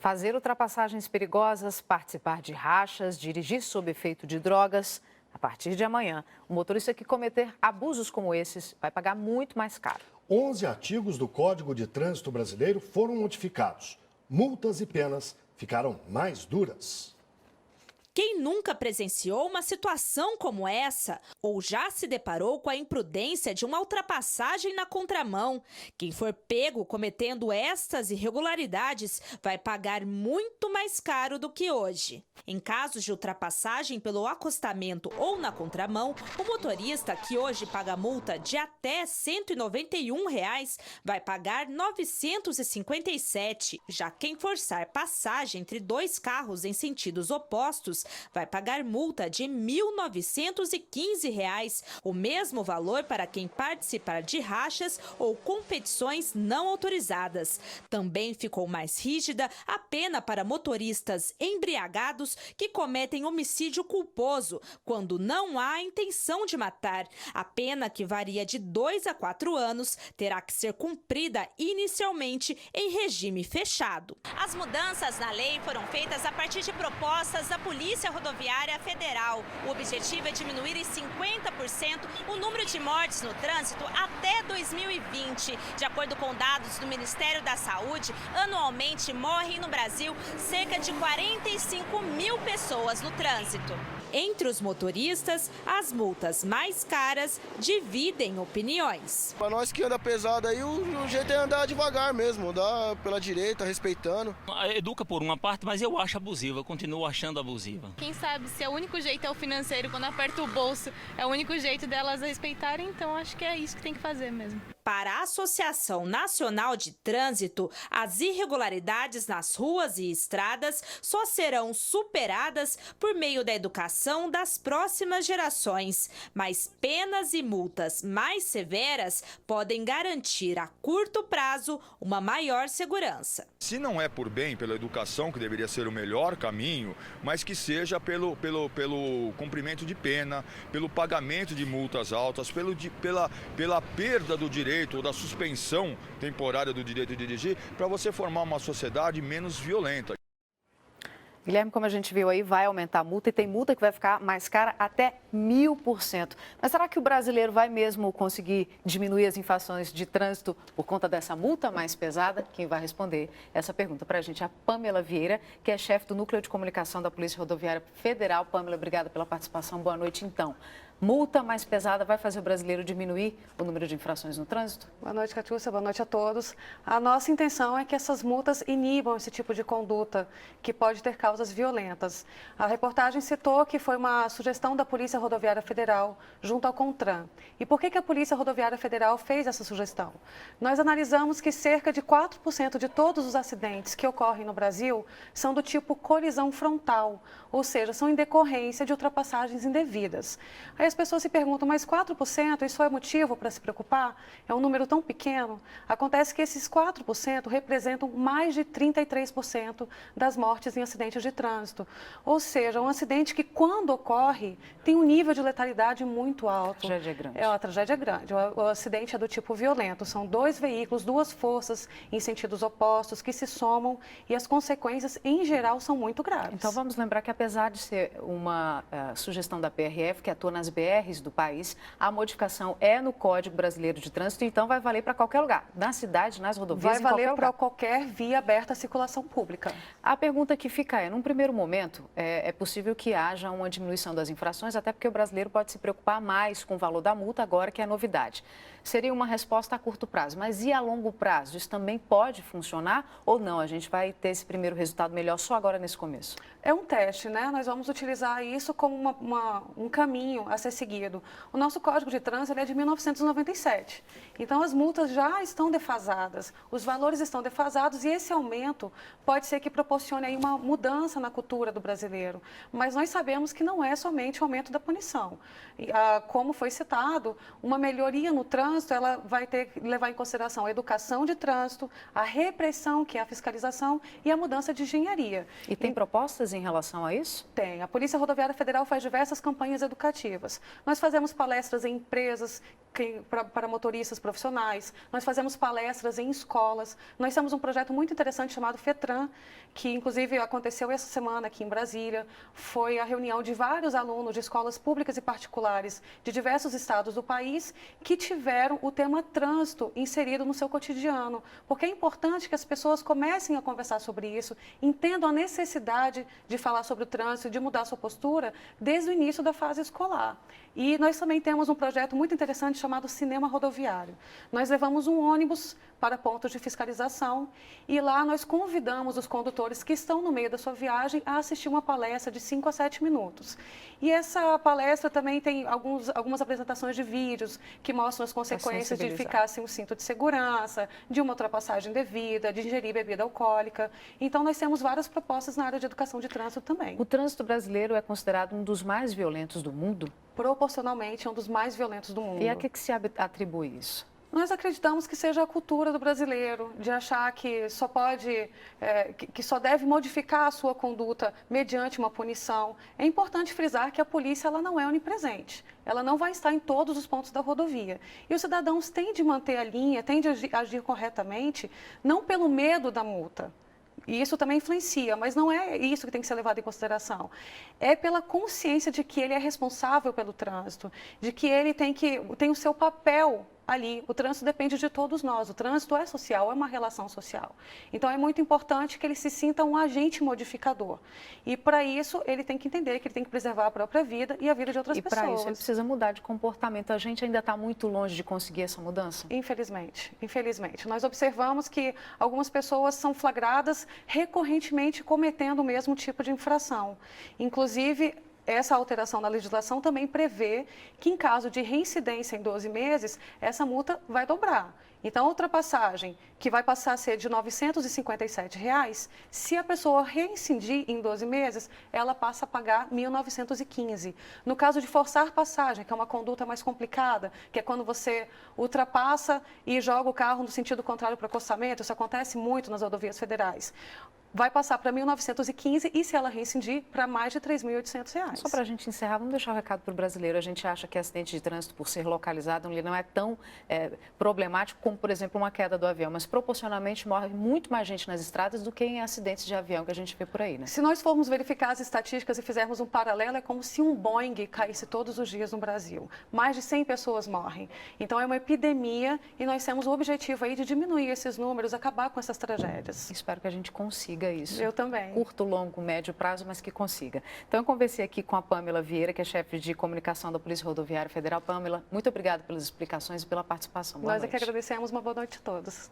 Fazer ultrapassagens perigosas, participar de rachas, dirigir sob efeito de drogas. A partir de amanhã, o motorista que cometer abusos como esses vai pagar muito mais caro. 11 artigos do Código de Trânsito Brasileiro foram modificados. Multas e penas ficaram mais duras. Quem nunca presenciou uma situação como essa ou já se deparou com a imprudência de uma ultrapassagem na contramão? Quem for pego cometendo estas irregularidades vai pagar muito mais caro do que hoje. Em casos de ultrapassagem pelo acostamento ou na contramão, o motorista que hoje paga multa de até R$ 191 vai pagar R$ 957. Já quem forçar passagem entre dois carros em sentidos opostos vai pagar multa de R$ 1.915, o mesmo valor para quem participar de rachas ou competições não autorizadas. Também ficou mais rígida a pena para motoristas embriagados que cometem homicídio culposo, quando não há intenção de matar. A pena, que varia de 2 a 4 anos, terá que ser cumprida inicialmente em regime fechado. As mudanças na lei foram feitas a partir de propostas da Polícia Rodoviária Federal. O objetivo é diminuir em 50% o número de mortes no trânsito até 2020. De acordo com dados do Ministério da Saúde, anualmente morrem no Brasil cerca de 45 mil pessoas no trânsito. Entre os motoristas, as multas mais caras dividem opiniões. Para nós que anda pesado aí, o jeito é andar devagar mesmo, andar pela direita, respeitando. Educa por uma parte, mas eu acho abusiva, eu continuo achando abusiva. Quem sabe se é o único jeito é o financeiro, quando aperta o bolso, é o único jeito delas respeitarem, então acho que é isso que tem que fazer mesmo. Para a Associação Nacional de Trânsito, as irregularidades nas ruas e estradas só serão superadas por meio da educação das próximas gerações. Mas penas e multas mais severas podem garantir a curto prazo uma maior segurança. Se não é por bem, pela educação, que deveria ser o melhor caminho, mas que seja pelo cumprimento de pena, pelo pagamento de multas altas, pela perda do direito ou da suspensão temporária do direito de dirigir, para você formar uma sociedade menos violenta. Guilherme, como a gente viu aí, vai aumentar a multa e tem multa que vai ficar mais cara até 1000%. Mas será que o brasileiro vai mesmo conseguir diminuir as infrações de trânsito por conta dessa multa mais pesada? Quem vai responder essa pergunta para a gente é a Pamela Vieira, que é chefe do Núcleo de Comunicação da Polícia Rodoviária Federal. Pamela, obrigada pela participação. Boa noite, então. Multa mais pesada vai fazer o brasileiro diminuir o número de infrações no trânsito? Boa noite, Catiúcia. Boa noite a todos. A nossa intenção é que essas multas inibam esse tipo de conduta, que pode ter causas violentas. A reportagem citou que foi uma sugestão da Polícia Rodoviária Federal junto ao CONTRAN. E por que a Polícia Rodoviária Federal fez essa sugestão? Nós analisamos que cerca de 4% de todos os acidentes que ocorrem no Brasil são do tipo colisão frontal, ou seja, são em decorrência de ultrapassagens indevidas. Aí as pessoas se perguntam, mas 4%, isso é motivo para se preocupar? É um número tão pequeno? Acontece que esses 4% representam mais de 33% das mortes em acidentes de trânsito. Ou seja, um acidente que, quando ocorre, tem um nível de letalidade muito alto. A tragédia é grande. É uma tragédia grande. O acidente é do tipo violento. São dois veículos, duas forças em sentidos opostos que se somam e as consequências, em geral, são muito graves. Então, vamos lembrar que, apesar de ser uma sugestão da PRF, que atua nas BRs do país, a modificação é no Código Brasileiro de Trânsito, então vai valer para qualquer lugar, na cidade, nas rodovias, vai valer para qualquer via aberta à circulação pública. A pergunta que fica é, num primeiro momento, é possível que haja uma diminuição das infrações, até porque o brasileiro pode se preocupar mais com o valor da multa agora, que é novidade. Seria uma resposta a curto prazo, mas e a longo prazo? Isso também pode funcionar ou não? A gente vai ter esse primeiro resultado melhor só agora nesse começo? É um teste, né? Nós vamos utilizar isso como um caminho a ser seguido. O nosso Código de Trânsito é de 1997. Então, as multas já estão defasadas, os valores estão defasados e esse aumento pode ser que proporcione aí uma mudança na cultura do brasileiro. Mas nós sabemos que não é somente o aumento da punição. Como foi citado, uma melhoria no trânsito, ela vai ter que levar em consideração a educação de trânsito, a repressão, que é a fiscalização, e a mudança de engenharia. E tem propostas em relação a isso? Tem. A Polícia Rodoviária Federal faz diversas campanhas educativas. Nós fazemos palestras em empresas para motoristas profissionais, nós fazemos palestras em escolas, nós temos um projeto muito interessante chamado FETRAN, que inclusive aconteceu essa semana aqui em Brasília, foi a reunião de vários alunos de escolas públicas e particulares de diversos estados do país que tiveram o tema trânsito inserido no seu cotidiano, porque é importante que as pessoas comecem a conversar sobre isso, entendam a necessidade de falar sobre o trânsito e de mudar sua postura desde o início da fase escolar. E nós também temos um projeto muito interessante chamado Cinema Rodoviário. Nós levamos um ônibus para pontos de fiscalização e lá nós convidamos os condutores que estão no meio da sua viagem a assistir uma palestra de 5 a 7 minutos. E essa palestra também tem algumas apresentações de vídeos que mostram as consequências de ficar sem o cinto de segurança, de uma ultrapassagem devida, de ingerir bebida alcoólica. Então, nós temos várias propostas na área de educação de trânsito também. O trânsito brasileiro é considerado um dos mais violentos do mundo? Proporcionalmente, é um dos mais violentos do mundo. E a que se atribui isso? Nós acreditamos que seja a cultura do brasileiro, de achar que só pode, que só deve modificar a sua conduta mediante uma punição. É importante frisar que a polícia ela não é onipresente. Ela não vai estar em todos os pontos da rodovia. E os cidadãos têm de manter a linha, têm de agir corretamente, não pelo medo da multa. E isso também influencia, mas não é isso que tem que ser levado em consideração. É pela consciência de que ele é responsável pelo trânsito, de que ele tem o seu papel ali. O trânsito depende de todos nós. O trânsito é social, é uma relação social. Então, é muito importante que ele se sinta um agente modificador. E, para isso, ele tem que entender que ele tem que preservar a própria vida e a vida de outras pessoas. E, para isso, ele precisa mudar de comportamento. A gente ainda está muito longe de conseguir essa mudança? Infelizmente, infelizmente. Nós observamos que algumas pessoas são flagradas recorrentemente cometendo o mesmo tipo de infração. Inclusive, essa alteração na legislação também prevê que, em caso de reincidência em 12 meses, essa multa vai dobrar. Então, a ultrapassagem, que vai passar a ser de R$ 957, se a pessoa reincidir em 12 meses, ela passa a pagar R$ 1.915. No caso de forçar passagem, que é uma conduta mais complicada, que é quando você ultrapassa e joga o carro no sentido contrário para o acostamento, isso acontece muito nas rodovias federais, vai passar para R$ 1.915 e, se ela reincidir, para mais de R$ 3.800. Só para a gente encerrar, vamos deixar um recado para o brasileiro. A gente acha que acidente de trânsito, por ser localizado, ele não é tão problemático como, por exemplo, uma queda do avião, mas proporcionalmente morre muito mais gente nas estradas do que em acidentes de avião que a gente vê por aí, né? Se nós formos verificar as estatísticas e fizermos um paralelo, é como se um Boeing caísse todos os dias no Brasil. Mais de 100 pessoas morrem. Então, é uma epidemia e nós temos o objetivo aí de diminuir esses números, acabar com essas tragédias. Espero que a gente consiga isso. Eu também. Curto, longo, médio prazo, mas que consiga. Então, eu conversei aqui com a Pamela Vieira, que é chefe de comunicação da Polícia Rodoviária Federal. Pamela, muito obrigada pelas explicações e pela participação. Boa noite. Nós é que agradecemos. Uma boa noite a todos.